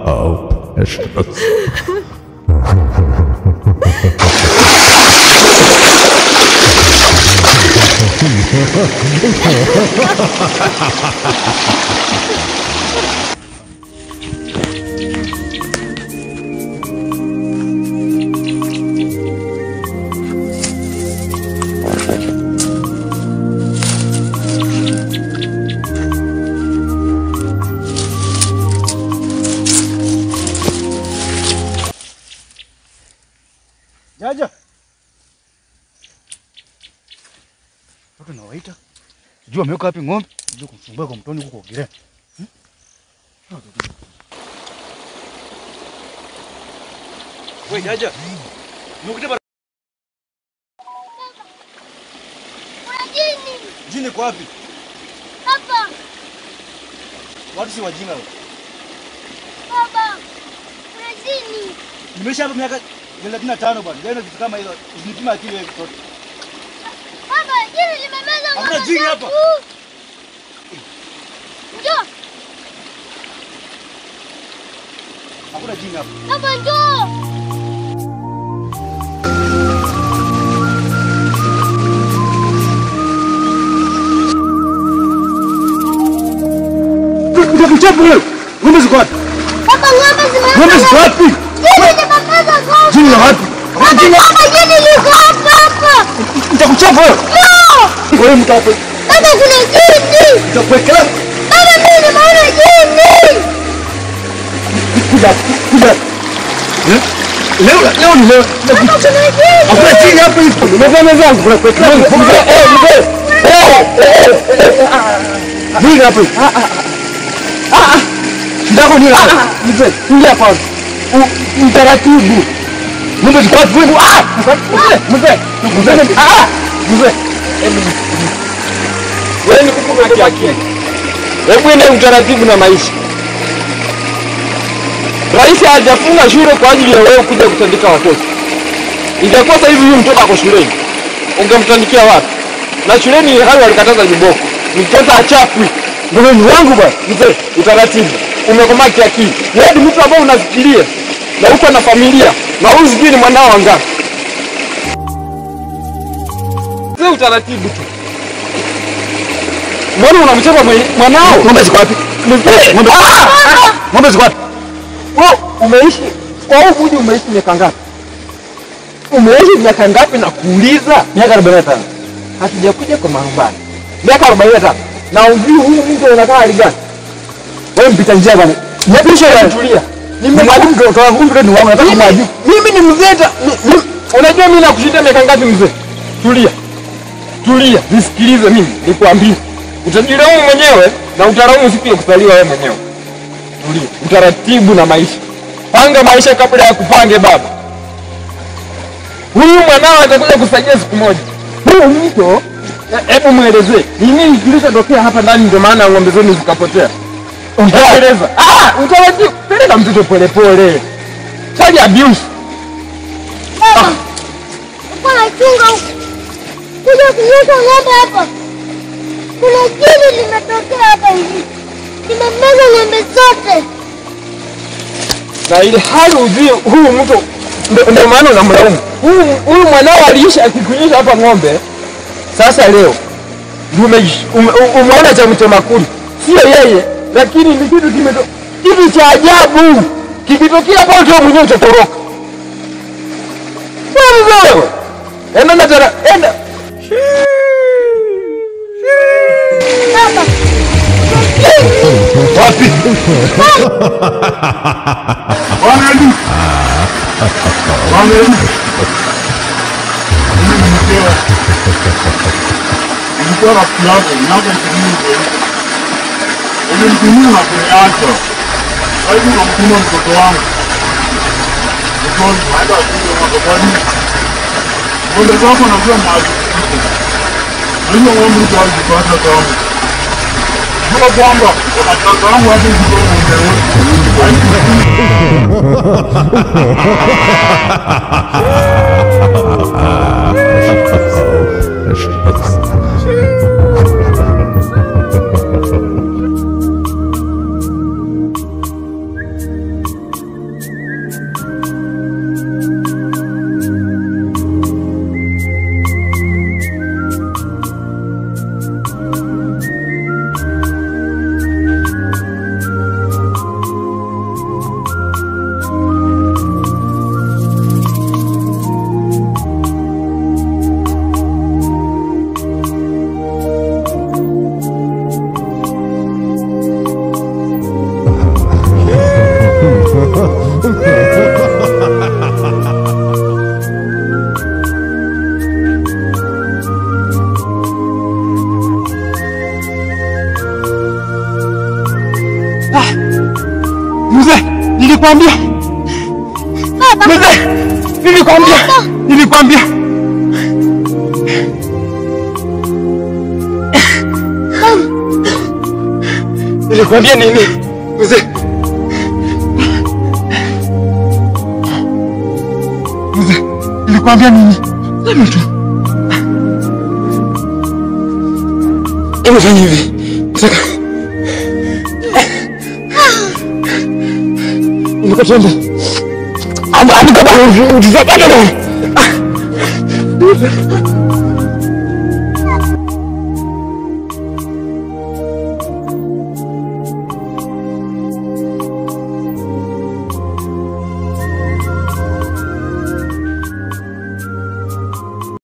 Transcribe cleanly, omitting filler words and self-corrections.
Oh, precious. Jaja. Watu nawaita. Sijui ameweka wapi ng'ombe. Sijui kumsumbua kwa mtoni huko kuogelea. Wewe Jaja. Nimekuja bara. Kuna jini. Jini kwa wapi? Hapa. Watu si wajinga wao. Baba. Kuna jini. Nimesha hapa miaka 35 bwana. Ndio vitu kama hizo. Usinipima akili wewe mtoto. Baba, jini limemeza ng'ombe. Hakuna jini hapa. Njoo. Hakuna jini hapa. Baba njoo. Mchapo wewe. Ng'ombe ziko wapi? Baba ng'ombe zimemeza. Ng'ombe ziko wapi? Jini limemeza ng'ombe. Jini la wapi? Jini liko hapa. Nitakuchapa wewe. No. Wewe mtapo. Baba kuna jini. Nitakuwekea. Baba mimi nimeona jini. Kuja. Leo ni leo. Baba kuna jini. Hakuna jini hapa hivi. Nimevaa zangu kuna kuwekea. Nini hapa? Ndako ni hapa. Mzee, ingia hapa. Utaratibu. Ng'ombe ziko wapi wewe? Mzee. Wewe ni kukupa kiakili. Hebu ende utaratibu na maisha. Rais hajafunga shule kwa ajili ya wewe kuja kutandika watoto. Ingekuwa sasa hivi huyu mtoto ako shuleni, ungemtandikia wapi? Na shuleni hali walikataza viboko. Mtoto achapwi. Ndio ni wangu bwana. Mzee, utaratibu. Umekomaa kiakili. Wewe ni mtu ambaye unafikiria na uko na familia na huyu sijui ni mwanao wangapi. Mzee, utaratibu tu. Mbona unamchapa mwanao? Ng'ombe ziko wapi? Ng'ombe ziko wapi? Wewe umeishi kwa huyu mji umeishi miaka ngapi? Umeishi miaka ngapi na kuuliza? Miaka 45. Hatujakuja kwa marumbani. Miaka 45. Na ujui huyu mtu unakaa hali gani? Wewe mpita njia bwana. Nipishe bwana. Tulia. Nimemwalimu ndio toa ng'ombe ni wangu nataka kumwajibu. Mimi ni mzee. Unajua mimi nakushinda miaka ngapi mzee? Tulia. Tulia, nisikilize mimi, nikwambie. Utajilaumu mwenyewe na utalaumu siku ya kuzaliwa wewe mwenyewe. Tulia, utaratibu na maisha. Panga maisha kabla ya kupange baba. Huyu mwanao atakuja kusaidia siku moja. Huyu mtu, hebu muelezee. Ni nini kilichotokea hapa ndani ndio maana ng'ombe zenu zikapotea? Ungeeleza. Utaratibu. Peleka mtoto pole pole. Child abuse. Baba. Uko na chunga huko. kunyesha ng'ombe hapa. Kuna jini limetokea hapa hivi. Limemeza ng'ombe zote. Na ile hali ujue huyu mtu ndio maana unamlaumu. Huyu mwanao aliisha akikunyesha hapa ng'ombe. Sasa leo ndio umeona cha mtemakuli. Sio yeye, lakini ni kitu cha ajabu. Kikitokea hapo ndio mwenyewe utatoroka. Wewe. Enda na tena, enda. Baba. Wapi? Wanani? Nilikuwa rafiki yako, ulimtumia na kuniacha. Kwa hivyo namtuma mtoto wangu. Mtoto naenda kuja matokani. Ng'ombe zako najua mahali. Hiyo ng'ombe utazipata kama. Jua kwamba unataka wangu hapo kidogo Nilikwambia. Baba. Nilikwambia. Nilikwambia nini? Mzee. Nilikwambia nini? Sema tu. Hebu fanya hivi. Saka. Nikatenda. Ama kama utafanya nini?